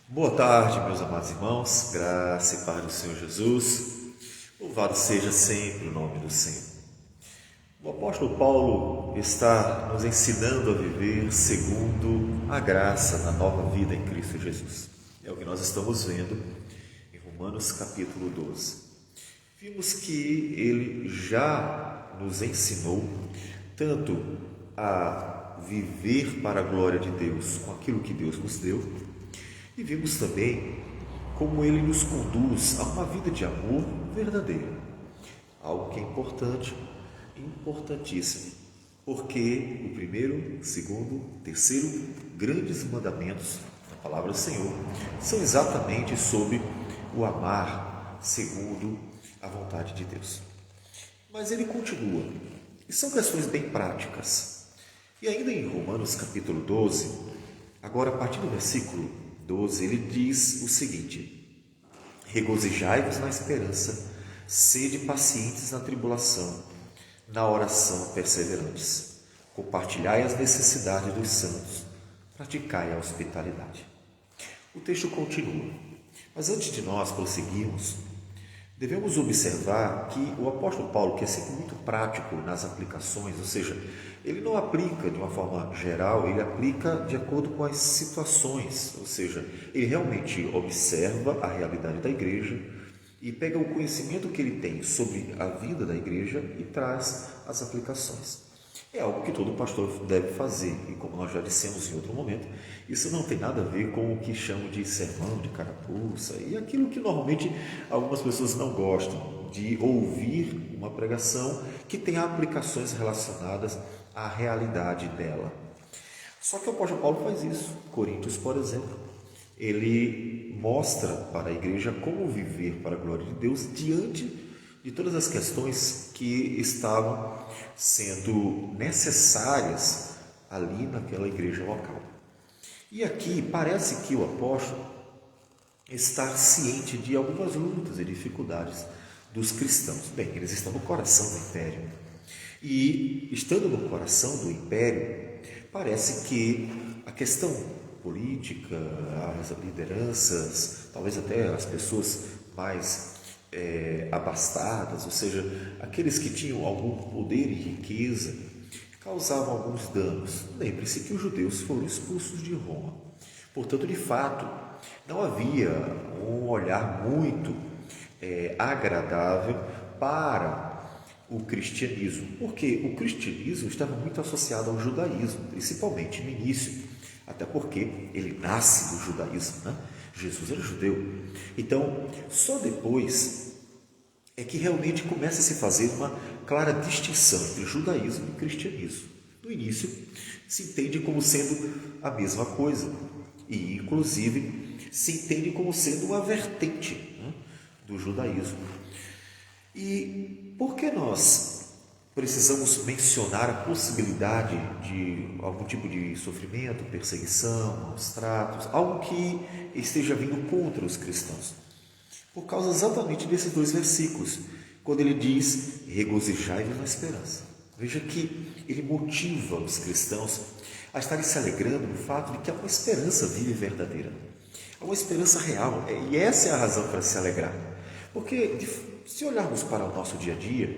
Boa tarde, meus amados irmãos, graça e paz do Senhor Jesus. Louvado seja sempre o nome do Senhor. O apóstolo Paulo está nos ensinando a viver segundo a graça da nova vida em Cristo Jesus. É o que nós estamos vendo em Romanos capítulo 12. Vimos que ele já nos ensinou tanto a viver para a glória de Deus com aquilo que Deus nos deu, e vimos também como ele nos conduz a uma vida de amor verdadeiro. Algo que é importante, importantíssimo, porque o primeiro, segundo, terceiro grandes mandamentos da palavra do Senhor são exatamente sobre o amar segundo a vontade de Deus. Mas ele continua, e são questões bem práticas. E ainda em Romanos capítulo 12, agora a partir do versículo 12, ele diz o seguinte: regozijai-vos na esperança, sede pacientes na tribulação, na oração perseverantes, compartilhai as necessidades dos santos, praticai a hospitalidade. O texto continua, mas antes de nós prosseguirmos, devemos observar que o apóstolo Paulo, que é sempre muito prático nas aplicações, ou seja, ele não aplica de uma forma geral, ele aplica de acordo com as situações, ou seja, ele realmente observa a realidade da igreja e pega o conhecimento que ele tem sobre a vida da igreja e traz as aplicações. É algo que todo pastor deve fazer, e como nós já dissemos em outro momento, isso não tem nada a ver com o que chamam de sermão, de carapuça, e aquilo que normalmente algumas pessoas não gostam, de ouvir uma pregação que tem aplicações relacionadas à realidade dela. Só que o apóstolo Paulo faz isso. Coríntios, por exemplo, ele mostra para a igreja como viver para a glória de Deus diante de todas as questões que estavam sendo necessárias ali naquela igreja local. E aqui parece que o apóstolo está ciente de algumas lutas e dificuldades dos cristãos. Bem, eles estão no coração do império. E estando no coração do império, parece que a questão política, as lideranças, talvez até as pessoas mais abastadas, ou seja, aqueles que tinham algum poder e riqueza, causavam alguns danos. Lembre-se que os judeus foram expulsos de Roma. Portanto, de fato, não havia um olhar muito agradável para o cristianismo, porque o cristianismo estava muito associado ao judaísmo, principalmente no início, até porque ele nasce do judaísmo, né? Jesus era judeu. Então, só depois é que realmente começa a se fazer uma clara distinção entre judaísmo e cristianismo. No início, se entende como sendo a mesma coisa e, inclusive, se entende como sendo uma vertente, né, do judaísmo. E por que nós precisamos mencionar a possibilidade de algum tipo de sofrimento, perseguição, maus tratos, algo que esteja vindo contra os cristãos? Por causa exatamente desses dois versículos, quando ele diz: regozijai-vos na esperança. Veja que ele motiva os cristãos a estarem se alegrando no fato de que há uma esperança viva e verdadeira. Há uma esperança real, e essa é a razão para se alegrar. Porque se olharmos para o nosso dia a dia,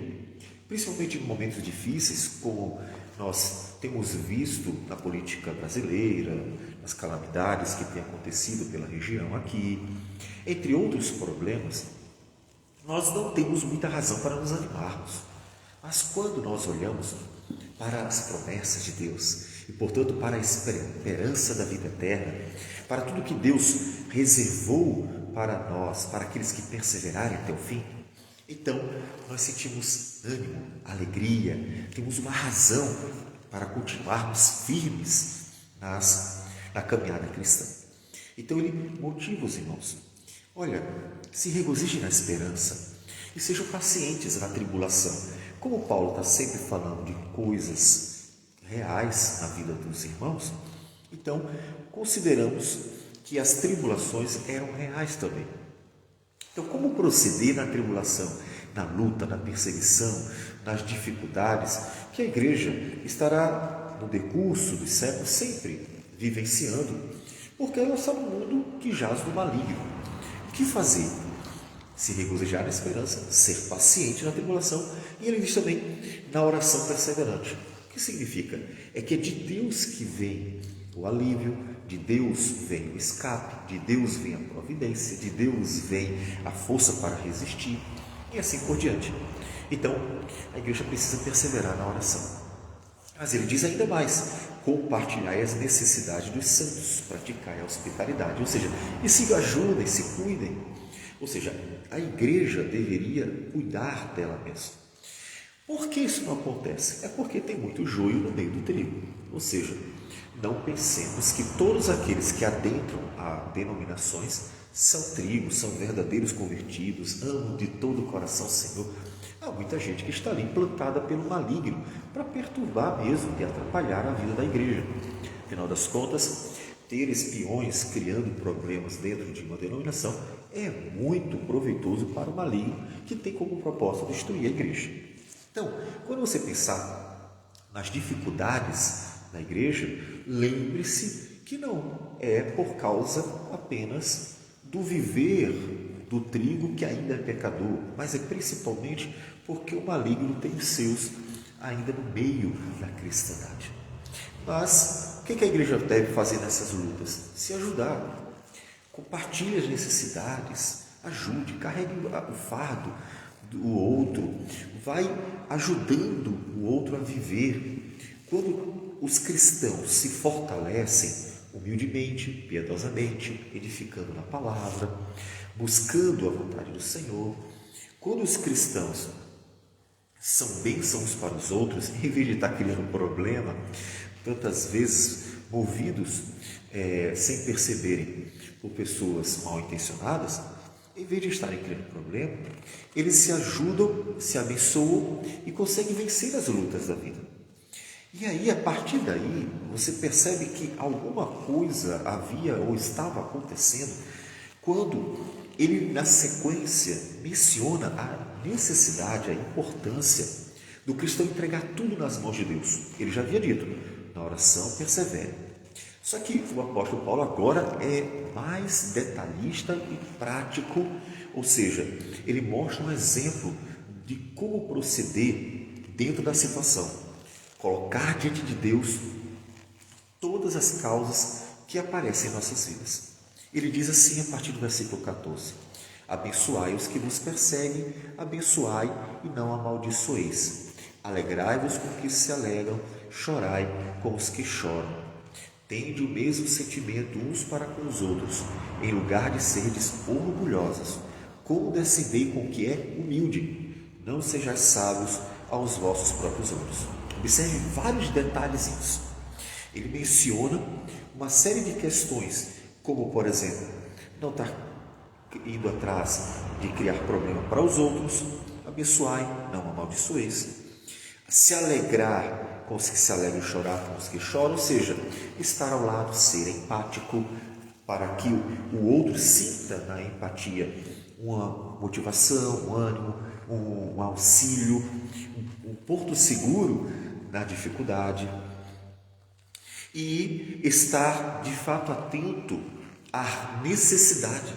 principalmente em momentos difíceis, como nós temos visto na política brasileira, nas calamidades que têm acontecido pela região aqui, entre outros problemas, nós não temos muita razão para nos animarmos. Mas quando nós olhamos para as promessas de Deus e, portanto, para a esperança da vida eterna, para tudo que Deus reservou para nós, para aqueles que perseverarem até o fim, então nós sentimos ânimo, alegria, temos uma razão para continuarmos firmes na caminhada cristã. Então ele motiva os irmãos: olha, se regozijem na esperança e sejam pacientes na tribulação. Como Paulo está sempre falando de coisas reais na vida dos irmãos, então consideramos que as tribulações eram reais também. Então, como proceder na tribulação, na luta, na perseguição, nas dificuldades que a igreja estará no decurso dos séculos sempre vivenciando, porque ela está no mundo que jaz do maligno. O que fazer? Se regozijar na esperança, ser paciente na tribulação, e ele diz também na oração perseverante. O que significa? É que é de Deus que vem o alívio, de Deus vem o escape, de Deus vem a providência, de Deus vem a força para resistir, e assim por diante. Então, a igreja precisa perseverar na oração. Mas ele diz ainda mais: compartilhai as necessidades dos santos, praticai a hospitalidade, ou seja, e se ajudem, se cuidem. Ou seja, a igreja deveria cuidar dela mesma. Por que isso não acontece? É porque tem muito joio no meio do trigo. Ou seja, não pensemos que todos aqueles que adentram a denominações são trigo, são verdadeiros convertidos, amam de todo o coração o Senhor. Há muita gente que está ali plantada pelo maligno para perturbar mesmo e atrapalhar a vida da igreja. Afinal das contas, ter espiões criando problemas dentro de uma denominação é muito proveitoso para o maligno, que tem como propósito destruir a igreja. Então, quando você pensar nas dificuldades da igreja, lembre-se que não é por causa apenas do viver do trigo que ainda é pecador, mas é principalmente porque o maligno tem os seus ainda no meio da cristandade. Mas o que a igreja deve fazer nessas lutas? Se ajudar. Compartilhe as necessidades, ajude, carregue o fardo do outro, vai ajudando o outro a viver. Quando os cristãos se fortalecem humildemente, piedosamente, edificando na palavra, buscando a vontade do Senhor, quando os cristãos são bênçãos para os outros, em vez de estar criando problema, tantas vezes movidos sem perceberem por pessoas mal intencionadas, em vez de estarem criando problema, eles se ajudam, se abençoam e conseguem vencer as lutas da vida. E aí, a partir daí, você percebe que alguma coisa havia ou estava acontecendo quando ele, na sequência, menciona a necessidade, a importância do cristão entregar tudo nas mãos de Deus. Ele já havia dito, na oração persevere. Só que o apóstolo Paulo agora é mais detalhista e prático, ou seja, ele mostra um exemplo de como proceder dentro da situação. Colocar diante de Deus todas as causas que aparecem em nossas vidas. Ele diz assim a partir do versículo 14: abençoai os que vos perseguem, abençoai e não amaldiçoeis. Alegrai-vos com os que se alegram, chorai com os que choram. Tende o mesmo sentimento uns para com os outros, em lugar de serdes orgulhosos. Condescendei com o que é humilde. Não sejais sábios aos vossos próprios olhos. Observe vários detalhezinhos. Ele menciona uma série de questões, como, por exemplo, não estar indo atrás de criar problema para os outros, abençoai, não amaldiçoeis, se alegrar com os que se alegram e chorar com os que choram, ou seja, estar ao lado, ser empático, para que o outro sinta na empatia uma motivação, um ânimo, um auxílio, um porto seguro na dificuldade, e estar de fato atento à necessidade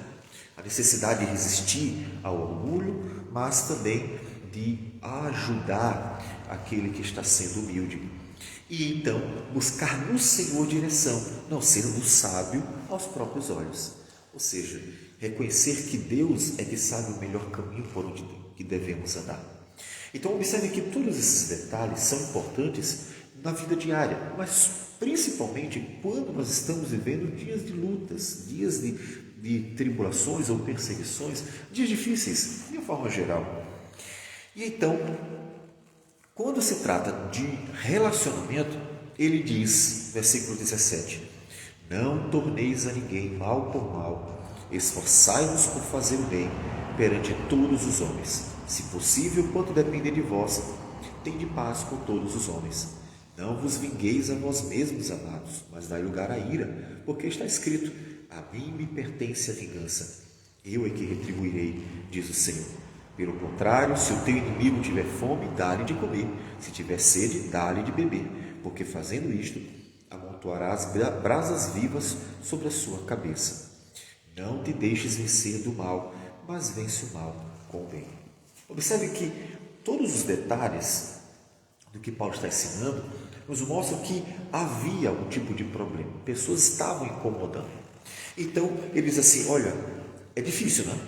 de resistir ao orgulho, mas também de ajudar aquele que está sendo humilde. E então buscar no Senhor direção, não sendo sábio aos próprios olhos. Ou seja, reconhecer que Deus é que sabe o melhor caminho por onde que devemos andar. Então observe que todos esses detalhes são importantes na vida diária, mas principalmente quando nós estamos vivendo dias de lutas, dias de tribulações ou perseguições, dias difíceis, de uma forma geral. E então, quando se trata de relacionamento, ele diz, versículo 17, não torneis a ninguém mal por mal, esforçai-vos por fazer o bem perante todos os homens. Se possível, quanto depender de vós, tende paz com todos os homens. Não vos vingueis a vós mesmos, amados, mas dai lugar à ira, porque está escrito, a mim me pertence a vingança, eu é que retribuirei, diz o Senhor. Pelo contrário, se o teu inimigo tiver fome, dá-lhe de comer, se tiver sede, dá-lhe de beber, porque fazendo isto, amontoarás brasas vivas sobre a sua cabeça. Não te deixes vencer do mal, mas vence o mal com o bem. Observe que todos os detalhes do que Paulo está ensinando nos mostram que havia algum tipo de problema. Pessoas estavam incomodando. Então, ele diz assim, olha, é difícil, né?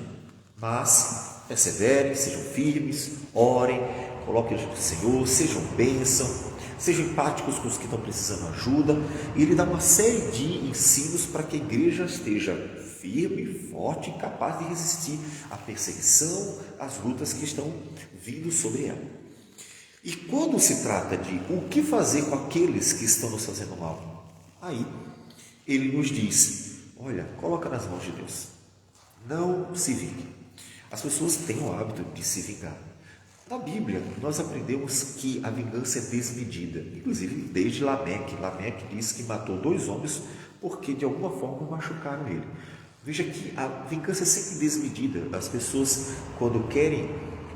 Mas perseverem, sejam firmes, orem, coloquem diante do Senhor, sejam bênção, sejam empáticos com os que estão precisando de ajuda. E ele dá uma série de ensinos para que a igreja esteja firme, forte e capaz de resistir à perseguição, às lutas que estão vindo sobre ela. E quando se trata de o que fazer com aqueles que estão nos fazendo mal, aí ele nos diz, olha, coloca nas mãos de Deus, não se vingue. As pessoas têm o hábito de se vingar. Na Bíblia, nós aprendemos que a vingança é desmedida, inclusive desde Lameque. Lameque diz que matou 2 homens porque de alguma forma machucaram ele. Veja que a vingança é sempre desmedida. As pessoas, quando querem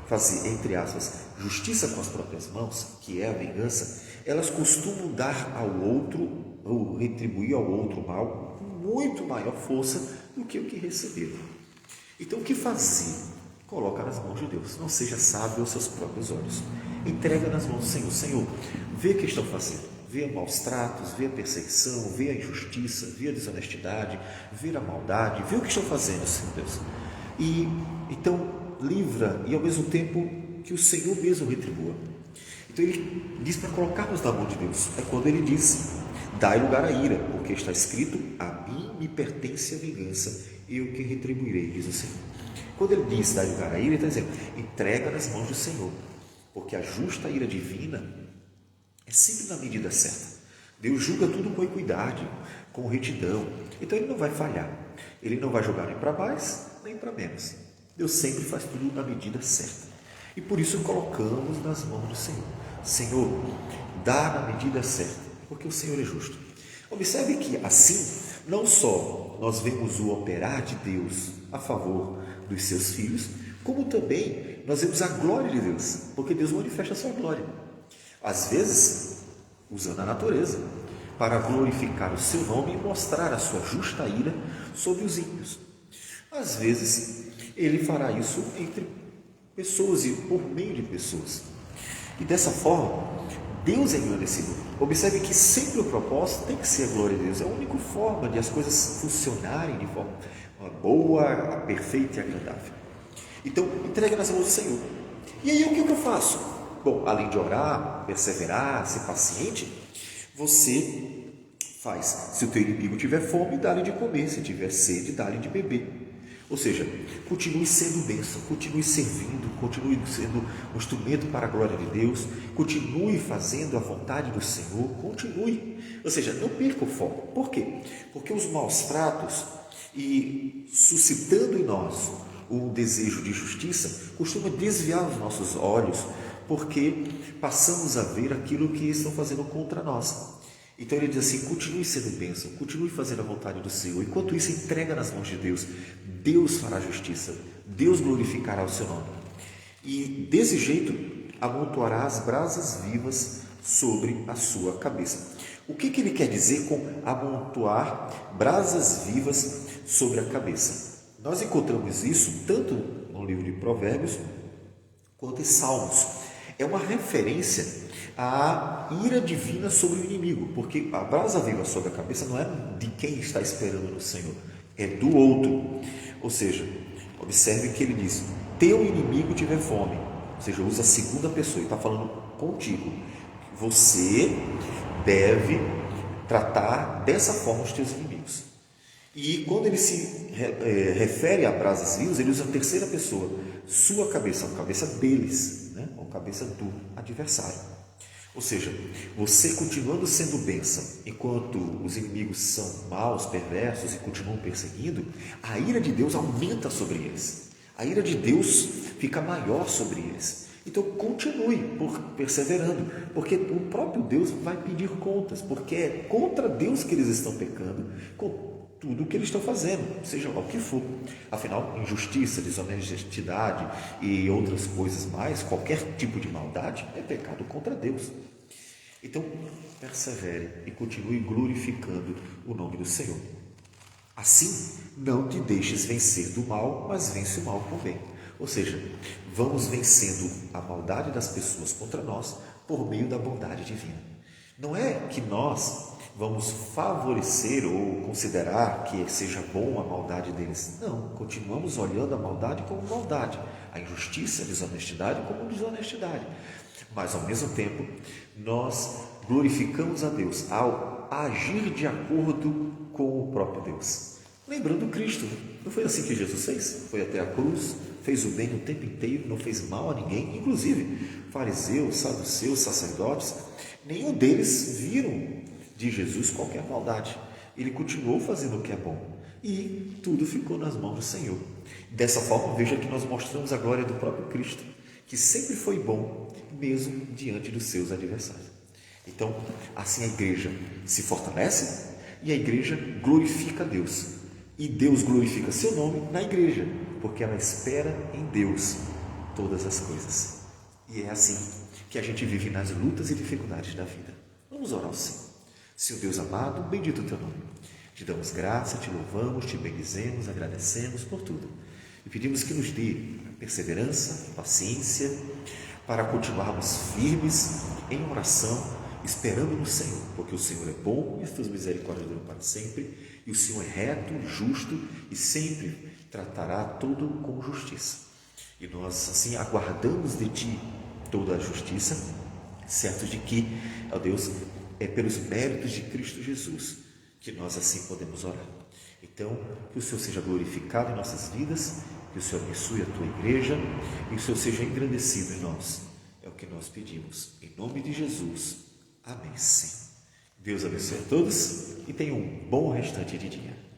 fazer, entre aspas, justiça com as próprias mãos, que é a vingança, elas costumam dar ao outro, ou retribuir ao outro mal, com muito maior força do que o que receberam. Então, o que fazer? Coloca nas mãos de Deus. Não seja sábio aos seus próprios olhos. Entrega nas mãos do Senhor. Senhor, vê o que estão fazendo. Vê maus tratos, vê a perseguição, vê a injustiça, vê a desonestidade, vê a maldade, vê o que estão fazendo, Senhor Deus. E então, livra e ao mesmo tempo que o Senhor mesmo retribua. Então ele diz para colocarmos na mão de Deus. É quando ele diz, dai lugar à ira, porque está escrito, a mim me pertence a vingança, eu que retribuirei, diz o Senhor. Quando ele diz, dai lugar à ira, ele está dizendo, entrega nas mãos do Senhor, porque a justa ira divina é sempre na medida certa. Deus julga tudo com equidade, com retidão, então ele não vai falhar, ele não vai jogar nem para mais, nem para menos. Deus sempre faz tudo na medida certa. E por isso colocamos nas mãos do Senhor. Senhor, dá na medida certa, porque o Senhor é justo. Observe que assim, não só nós vemos o operar de Deus a favor dos seus filhos, como também nós vemos a glória de Deus, porque Deus manifesta a sua glória. Às vezes, usando a natureza, para glorificar o seu nome e mostrar a sua justa ira sobre os ímpios. Às vezes, ele fará isso entre pessoas e por meio de pessoas. E dessa forma, Deus é engrandecido. Observe que sempre o propósito tem que ser a glória de Deus. É a única forma de as coisas funcionarem de forma boa, perfeita e agradável. Então, entrega nas mãos do Senhor. E aí, o que eu faço? Bom, além de orar, perseverar, ser paciente, você faz. Se o teu inimigo tiver fome, dá-lhe de comer. Se tiver sede, dá-lhe de beber. Ou seja, continue sendo bênção, continue servindo, continue sendo um instrumento para a glória de Deus, continue fazendo a vontade do Senhor, continue. Ou seja, não perca o foco. Por quê? Porque os maus tratos e suscitando em nós o desejo de justiça, costuma desviar os nossos olhos, porque passamos a ver aquilo que estão fazendo contra nós. Então ele diz assim, continue sendo bênção, continue fazendo a vontade do Senhor. Enquanto isso, entrega nas mãos de Deus. Deus fará justiça, Deus glorificará o seu nome. E desse jeito, amontoará as brasas vivas sobre a sua cabeça. O que ele quer dizer com amontoar brasas vivas sobre a cabeça? Nós encontramos isso tanto no livro de Provérbios quanto em Salmos. É uma referência à ira divina sobre o inimigo, porque a brasa viva sobre a cabeça não é de quem está esperando no Senhor, é do outro. Ou seja, observe que ele diz, teu inimigo tiver fome, ou seja, usa a segunda pessoa, ele está falando contigo. Você deve tratar dessa forma os teus inimigos. E quando ele se refere a brasas vivas, ele usa a terceira pessoa, sua cabeça, a cabeça deles, né? A cabeça do adversário. Ou seja, você continuando sendo bênção, enquanto os inimigos são maus, perversos e continuam perseguindo, a ira de Deus aumenta sobre eles. A ira de Deus fica maior sobre eles. Então continue perseverando, porque o próprio Deus vai pedir contas, porque é contra Deus que eles estão pecando, com tudo o que eles estão fazendo, seja lá o que for. Afinal, injustiça, desonestidade e outras coisas mais, qualquer tipo de maldade é pecado contra Deus. Então, persevere e continue glorificando o nome do Senhor. Assim, não te deixes vencer do mal, mas vence o mal com o bem. Ou seja, vamos vencendo a maldade das pessoas contra nós por meio da bondade divina. Não é que nós vamos favorecer ou considerar que seja bom a maldade deles. Não, continuamos olhando a maldade como maldade, a injustiça, a desonestidade como desonestidade. Mas, ao mesmo tempo, nós glorificamos a Deus ao agir de acordo com o próprio Deus. Lembrando Cristo, não foi assim que Jesus fez? Foi até a cruz, fez o bem o tempo inteiro, não fez mal a ninguém, inclusive fariseus, saduceus, sacerdotes, nenhum deles viram de Jesus qualquer maldade. Ele continuou fazendo o que é bom e tudo ficou nas mãos do Senhor. Dessa forma, veja que nós mostramos a glória do próprio Cristo, que sempre foi bom, mesmo diante dos seus adversários. Então, assim a igreja se fortalece e a igreja glorifica a Deus. E Deus glorifica seu nome na igreja, porque ela espera em Deus todas as coisas. E é assim que a gente vive nas lutas e dificuldades da vida. Vamos orar ao Senhor. Senhor Deus amado, bendito o teu nome. Te damos graça, te louvamos, te bendizemos, agradecemos por tudo. E pedimos que nos dê perseverança, paciência, para continuarmos firmes em oração, esperando no Senhor, porque o Senhor é bom e as tuas misericórdias duram para sempre, e o Senhor é reto, justo e sempre tratará tudo com justiça. E nós assim aguardamos de ti toda a justiça, certos de que, ó Deus, é pelos méritos de Cristo Jesus que nós assim podemos orar. Então, que o Senhor seja glorificado em nossas vidas, que o Senhor abençoe a tua igreja e o Senhor seja engrandecido em nós. É o que nós pedimos. Em nome de Jesus. Amém. Sim. Deus abençoe a todos e tenham um bom restante de dia.